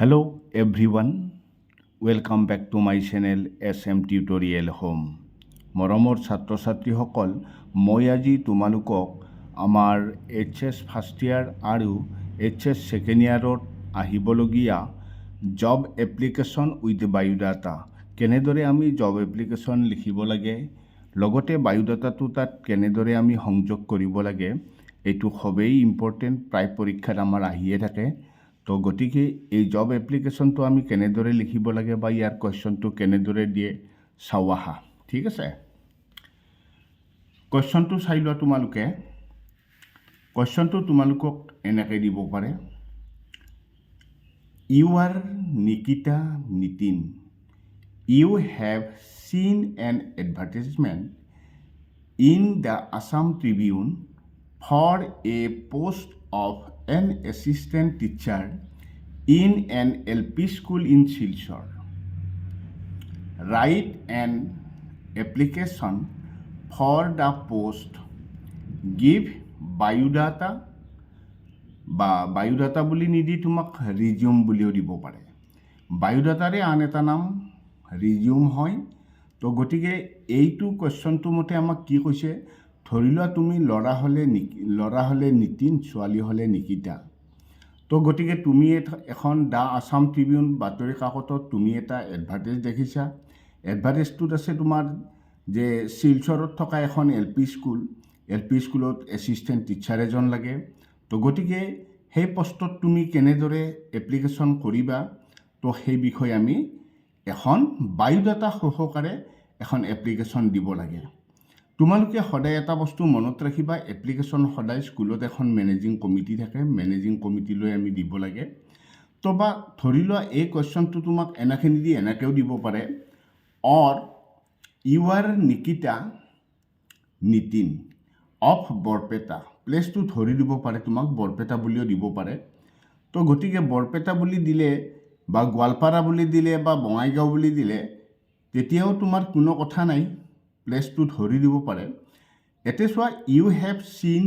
Hello everyone, welcome back to my channel SM Tutorial Home. মৰমৰ ছাত্ৰ ছাত্ৰীসকল, মই আজি তোমালোকক আমাৰ HS ফাৰ্ষ্ট ইয়াৰ আৰু HS ছেকেণ্ড ইয়াৰত আহিবলগীয়া জব এপ্লিকেশ্যন উইথ বায়োডাটা কেনেদৰে আমি জব এপ্লিকেশ্যন লিখিব লাগে, লগতে বায়োডাটাটো তাত কেনেদৰে আমি সংযোগ কৰিব লাগে, এইটো খুবেই ইম্পৰ্টেণ্ট, প্ৰায় পৰীক্ষাত আমাৰ আহিয়ে থাকে। তো গতিকে এই জব এপ্লিকেশ্যনটো আমি কেনেদৰে লিখিব লাগে বা ইয়াৰ কুৱেশ্যনটো কেনেদৰে দিয়ে চাওঁ আহা, ঠিক আছে। কুৱেশ্যনটো চাই লোৱা তোমালোকে। কুৱেশ্যনটো তোমালোকক এনেকৈ দিব পাৰে, you are Nikita Nitin, you have seen an advertisement in the Assam tribune for a post of an assistant teacher in an LP school in Silchar. Write an application for the post. Give biodata বা biodata বুলি নিদি তোমাক resume বুলিও দিব পাৰে। বায়োডাটাৰে আন এটা নাম ৰিজিউম হয়। তো গতিকে এইটো কুৱেশ্যনটো মতে আমাক কি কৈছে, ধৰি লোৱা তুমি ল'ৰা হ'লে নিতিন, ছোৱালী হ'লে নিকিতা। তো গতিকে তুমি এখন দ্য আছাম ট্ৰিবিউন বাতৰি কাকতত তুমি এটা এডভাৰ্টাইজ দেখিছা। এডভাৰ্টাইজটোত আছে তোমাৰ যে শিলচৰত থকা এখন LP স্কুলত এছিষ্টেণ্ট টিচাৰ এজন লাগে। তো গতিকে সেই পষ্টত তুমি কেনেদৰে এপ্লিকেশ্যন কৰিবা, তো সেই বিষয়ে আমি এখন বায়োডাটা সহকাৰে এখন এপ্লিকেশ্যন দিব লাগে। তোমালোকে সদায় এটা বস্তু মনত ৰাখিবা, এপ্লিকেশ্যন সদায় স্কুলত এখন মেনেজিং কমিটি থাকে, মেনেজিং কমিটিলৈ আমি দিব লাগে। তো বা ধৰি লোৱা এই কুৱেশ্যনটো তোমাক এনেকৈ নিদি এনেকৈও দিব পাৰে, or you are Nikita Nitin of Barpeta, প্লেচটো ধৰি দিব পাৰে, তোমাক বৰপেটা বুলিও দিব পাৰে। তো গতিকে বৰপেটা বুলি দিলে বা গোৱালপাৰা বুলি দিলে বা বঙাইগাঁও বুলি দিলে তেতিয়াও তোমাৰ কোনো কথা নাই, প্লেচটো ধৰি দিব পাৰে। এতিয়া চোৱা, you have seen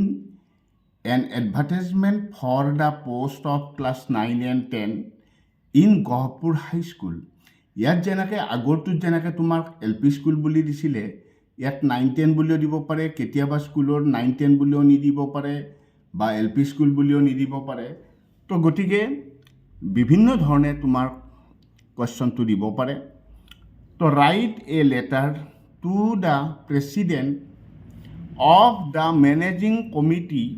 an advertisement for the post of class 9 and 10 in Gohpur high school. ইয়াত যেনেকৈ আগৰটোত যেনেকৈ তোমাক LP স্কুল বুলি দিছিলে, ইয়াত 9-10 বুলিও দিব পাৰে, কেতিয়াবা স্কুলৰ 9-10 বুলিও নিদিব পাৰে বা LP স্কুল বুলিও নিদিব পাৰে। তো গতিকে বিভিন্ন ধৰণে তোমাৰ কুৱেশ্যনটো দিব পাৰে। তো right a letter to the president of the managing committee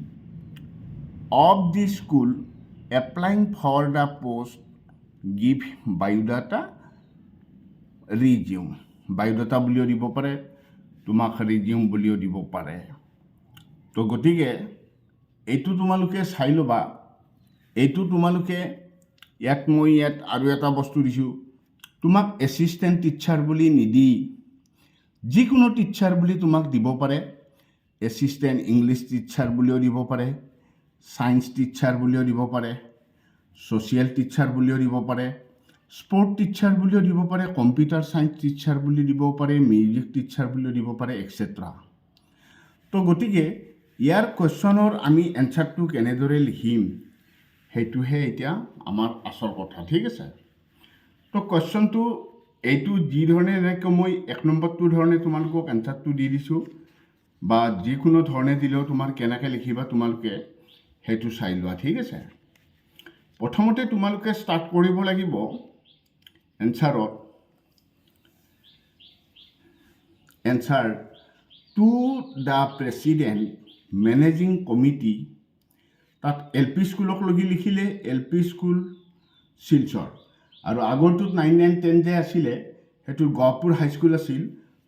of the school applying for the post. Give biodata resume. Biodata বুলিও দিব পাৰে, তোমাক ৰিজিউম বুলিও দিব পাৰে। তো গতিকে এইটো তোমালোকে চাই ল'বা। এইটো তোমালোকে মই ইয়াত আৰু এটা বস্তু দিছোঁ, তোমাক এছিষ্টেণ্ট টিচাৰ বুলি নিদি যিকোনো টিচাৰ বুলি তোমাক দিব পাৰে। এছিষ্টেণ্ট ইংলিছ টিচাৰ বুলিও দিব পাৰে, ছায়েন্স টিচাৰ বুলিও দিব পাৰে, ছ'চিয়েল টিচাৰ বুলিও দিব পাৰে, স্পৰ্ট টিচাৰ বুলিও দিব পাৰে, কম্পিউটাৰ ছায়েন্স টিচাৰ বুলি দিব পাৰে, মিউজিক টিচাৰ বুলিও দিব পাৰে, এক্সেট্ৰা। তো গতিকে ইয়াৰ কুৱেশ্যনৰ আমি এনচাৰটো কেনেদৰে লিখিম সেইটোহে এতিয়া আমাৰ আচল কথা, ঠিক আছে। তো কুৱেশ্যনটো এইটো যি ধৰণে এনেকৈ মই 1 নম্বৰটো ধৰণে তোমালোকক এনচাৰটো দি দিছোঁ, বা যিকোনো ধৰণে দিলেও তোমাৰ কেনেকৈ লিখিবা তোমালোকে সেইটো চাই লোৱা, ঠিক আছে। প্ৰথমতে তোমালোকে ষ্টাৰ্ট কৰিব লাগিব এনচাৰত, answer to the president managing committee. তাত LP স্কুলক লগি লিখিলে LP স্কুল শিলচৰ, আৰু আগৰটোত 9 and 10 যে আছিলে সেইটো গহপুৰ হাইস্কুল আছিল।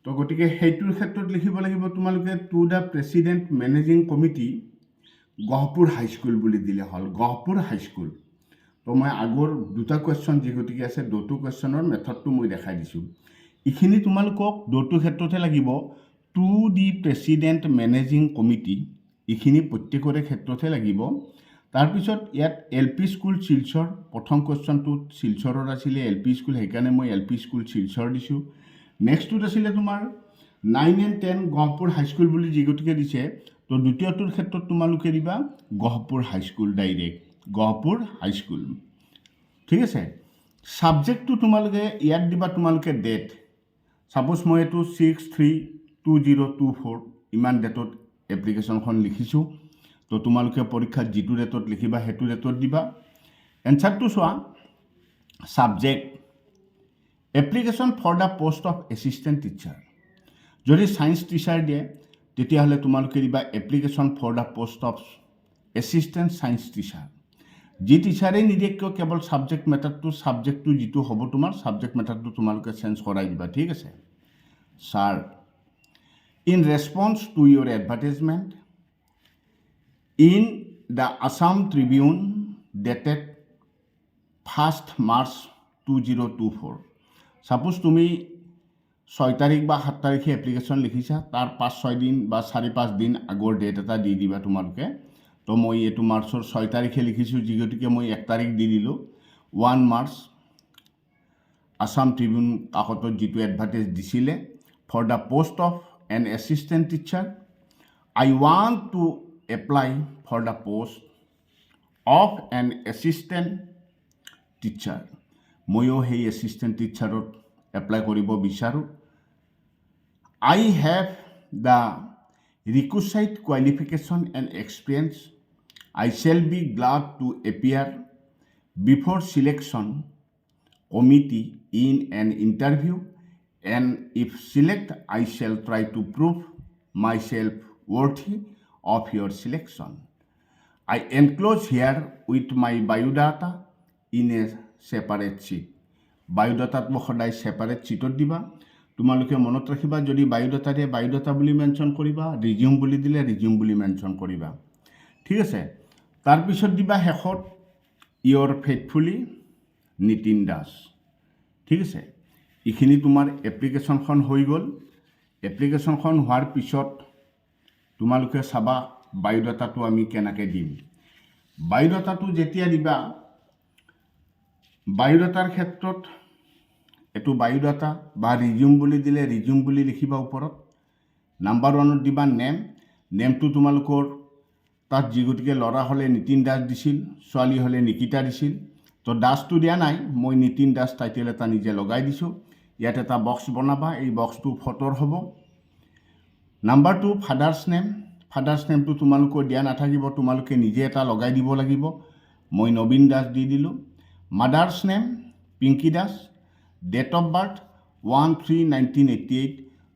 তো গতিকে সেইটোৰ ক্ষেত্ৰত লিখিব লাগিব তোমালোকে two the president managing committee Gohpur high school বুলি দিলে হ'ল, গহপুৰ হাইস্কুল। তো মই আগৰ দুটা কুৱেশ্যন যি গতিকে আছে, দুটো কুৱেশ্যনৰ মেথডটো মই দেখাই দিছোঁ। এইখিনি তোমালোকক দুটো ক্ষেত্ৰতে লাগিব, to the president managing committee, এইখিনি প্ৰত্যেকৰে ক্ষেত্ৰতে লাগিব। তাৰপিছত ইয়াত LP স্কুল শিলচৰ, প্ৰথম কুৱেশ্যনটোত শিলচৰৰ আছিলে LP স্কুল, সেইকাৰণে মই LP স্কুল শিলচৰ দিছোঁ। নেক্সটটোত আছিলে তোমাৰ 9 and 10 গহপুৰ হাইস্কুল বুলি যি গতিকে দিছে, তো দ্বিতীয়টোৰ ক্ষেত্ৰত তোমালোকে দিবা Gohpur high school, direct Gohpur high school. ঠিক আছে সাবজেক্টটো তোমালোকে ইয়াত দিবা তোমালোকে ডেট সাপোজ মই এইটো 6/3/2024 ইমান ডেটত এপ্লিকেশ্যনখন লিখিছোঁ তো তোমালোকে পৰীক্ষাত যিটো ডেটত লিখিবা সেইটো ডেটত দিবা এনচাৰটো চোৱা subject application for the post of assistant teacher যদি সায়েন্স টিচাৰ দিয়ে তেতিয়াহ'লে তোমালোকে দিবা application for the post of assistant science teacher যি টিচাৰে নিদিয়ে কিয় কেৱল সাবজেক্ট মেটাৰটো সাবজেক্টটো যিটো হ'ব তোমাৰ সাবজেক্ট মেটাৰটো তোমালোকে চেঞ্জ কৰাই দিবা ঠিক আছে sir in response to your advertisement in the Assam Tribune dated 1st March 2024 suppose তুমি 6 তাৰিখ বা 7 তাৰিখে এপ্লিকেশ্যন লিখিছা তাৰ 5-6 দিন বা 4-5 দিন আগৰ ডেট এটা দি দিবা তোমালোকে তো মই এইটো মাৰ্চৰ 6 তাৰিখে লিখিছোঁ যিগতিকে মই 1 তাৰিখ দি দিলোঁ 1 মাৰ্চ আছাম ট্ৰিবিউন কাকতত যিটো এডভাৰটাইজ দিছিলে for the post of an assistant teacher I want to apply for the post of an assistant teacher ময়ো সেই এছিষ্টেণ্ট টিচাৰত এপ্লাই কৰিব বিচাৰোঁ I have the requisite qualification and experience I shall be glad to appear before selection committee in an interview and if select I shall try to prove myself worthy of your selection. I enclose here with my biodata in a separate sheet. বায়োডাটাত মই সদায় separate চিটত দিবা তোমালোকে মনত ৰাখিবা যদি biodata দিয়ে biodata বুলি মেনশ্যন কৰিবা ৰিজিউম বুলি দিলে ৰিজিউম বুলি মেনশ্যন কৰিবা ঠিক আছে তাৰপিছত দিবা শেষত ইয়ৰ ফেইথফুলি নিতিন দাস ঠিক আছে এইখিনি তোমাৰ এপ্লিকেশ্যনখন হৈ গ'ল এপ্লিকেশ্যনখন হোৱাৰ পিছত তোমালোকে চাবা বায়োডাটাটো আমি কেনেকৈ দিম বায়োডাটাটো যেতিয়া দিবা বায়োডাটাৰ ক্ষেত্ৰত এইটো বায়োডাটা বা ৰিজিউম বুলি দিলে ৰিজিউম বুলি লিখিবা ওপৰত নাম্বাৰ 1ত দিবা নেমটো তোমালোকৰ তাত যিগতিকে ল'ৰা হ'লে নিতিন দাস দিছিল ছোৱালী হ'লে নিকিতা দিছিল তো দাসটো দিয়া নাই মই নিতিন দাস টাইটেল এটা নিজে লগাই দিছোঁ ইয়াত এটা বক্স বনাবা এই বক্সটো ফটোৰ হ'ব নাম্বাৰ 2 ফাদাৰ্ছ নেমটো তোমালোকৰ দিয়া নাথাকিব তোমালোকে নিজে এটা লগাই দিব লাগিব মই নবীন দাস দি দিলোঁ mother's name Pinky Das date of birth 1/3/1988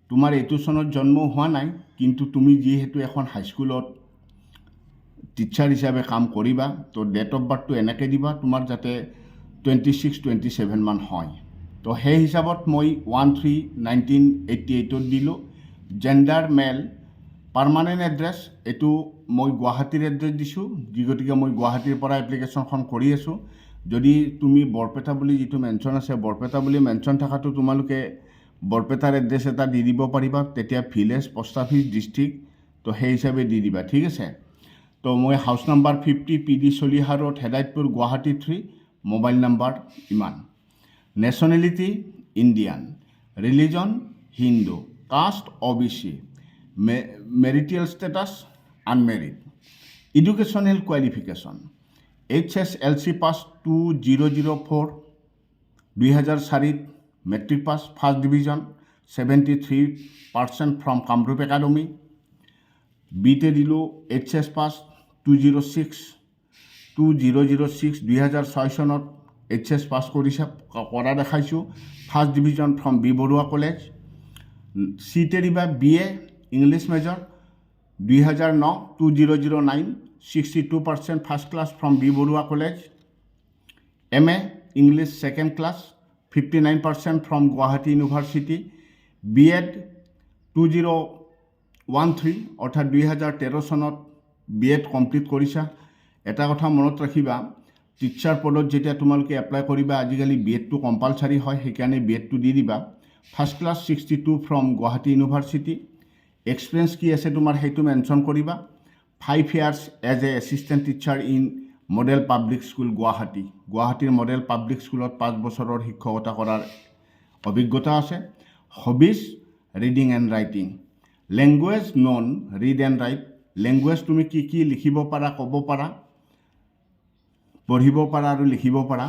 তোমাৰ এইটো চনত জন্ম হোৱা নাই কিন্তু তুমি যিহেতু এখন হাইস্কুলত টিচাৰ হিচাপে কাম কৰিবা তো ডেট অফ বাৰ্থটো এনেকৈ দিবা তোমাৰ যাতে 26-27 মান হয় তো সেই হিচাপত মই 1/3/1988 দিলোঁ জেণ্ডাৰ মেল পাৰ্মানেণ্ট এড্ৰেছ এইটো মই গুৱাহাটীৰ এড্ৰেছ দিছোঁ যিগতিকে মই গুৱাহাটীৰ পৰা এপ্লিকেশ্যনখন কৰি আছোঁ যদি তুমি বৰপেটা বুলি যিটো মেনশ্যন আছে বৰপেটা বুলি মেনশ্যন থকাটো তোমালোকে বৰপেটাৰ এড্ৰেছ এটা দি দিব পাৰিবা তেতিয়া ভিলেজ পোষ্ট অফিচ ডিষ্ট্ৰিক্ট তো সেই হিচাপে দি দিবা ঠিক আছে তো মই house number 50 PD Chaliha road Hedayatpur Guwahati 3 mobile number ইমান nationality Indian religion Hindu caste OBC marital status unmarried educational qualification HSLC pass 2004 2004 matric pass first division 73% from Kamrup academy বিতে দিলোঁ HS পাছ 2006 চনত HS পাছ কৰা দেখাইছোঁ first division from B Barua college চিতে দিবা BA English major 2009 62% first class from B Barua college MA English second class 59% from Guwahati university BEd 2013 অৰ্থাৎ 2013 চনত BEd complete কৰিছা এটা কথা মনত ৰাখিবা টিচাৰ পদত যেতিয়া তোমালোকে এপ্লাই কৰিবা আজিকালি BEdটো কম্পালচাৰি হয় সেইকাৰণে BEdটো দি দিবা first class 62 from Guwahati university experience কি আছে তোমাৰ সেইটো মেনশ্যন কৰিবা 5 years as a assistant teacher in model public school গুৱাহাটীৰ মডেল পাব্লিক স্কুলত 5 বছৰৰ শিক্ষকতা কৰাৰ অভিজ্ঞতা আছে hobbies reading and writing language known read and write language তুমি কি লিখিব পাৰা ক'ব পাৰা পঢ়িব পাৰা আৰু লিখিব পাৰা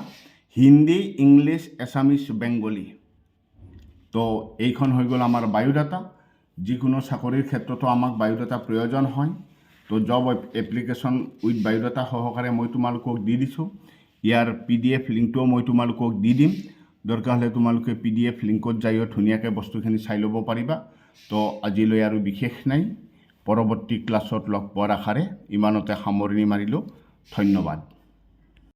হিন্দী, ইংলিছ, এছামিছ, বেংগলী। তো এইখন হৈ গ'ল আমাৰ বায়োডাটা। যিকোনো চাকৰিৰ ক্ষেত্ৰতো আমাক বায়োডাটা প্ৰয়োজন হয়। তো জব এপ্লিকেশ্যন উইথ বায়োডাটা সহকাৰে মই তোমালোকক দি দিছোঁ। ইয়াৰ PDF লিংকটোও মই তোমালোকক দি দিম। দৰকাৰ হ'লে তোমালোকে PDF লিংকত যায়ো ধুনীয়াকৈ বস্তুখিনি চাই ল'ব পাৰিবা। তো আজিলৈ আৰু বিশেষ নাই, পৰৱৰ্তী ক্লাছত লগ পোৱাৰ আশাৰে ইমানতে সামৰণি মাৰিলোঁ। ধন্যবাদ।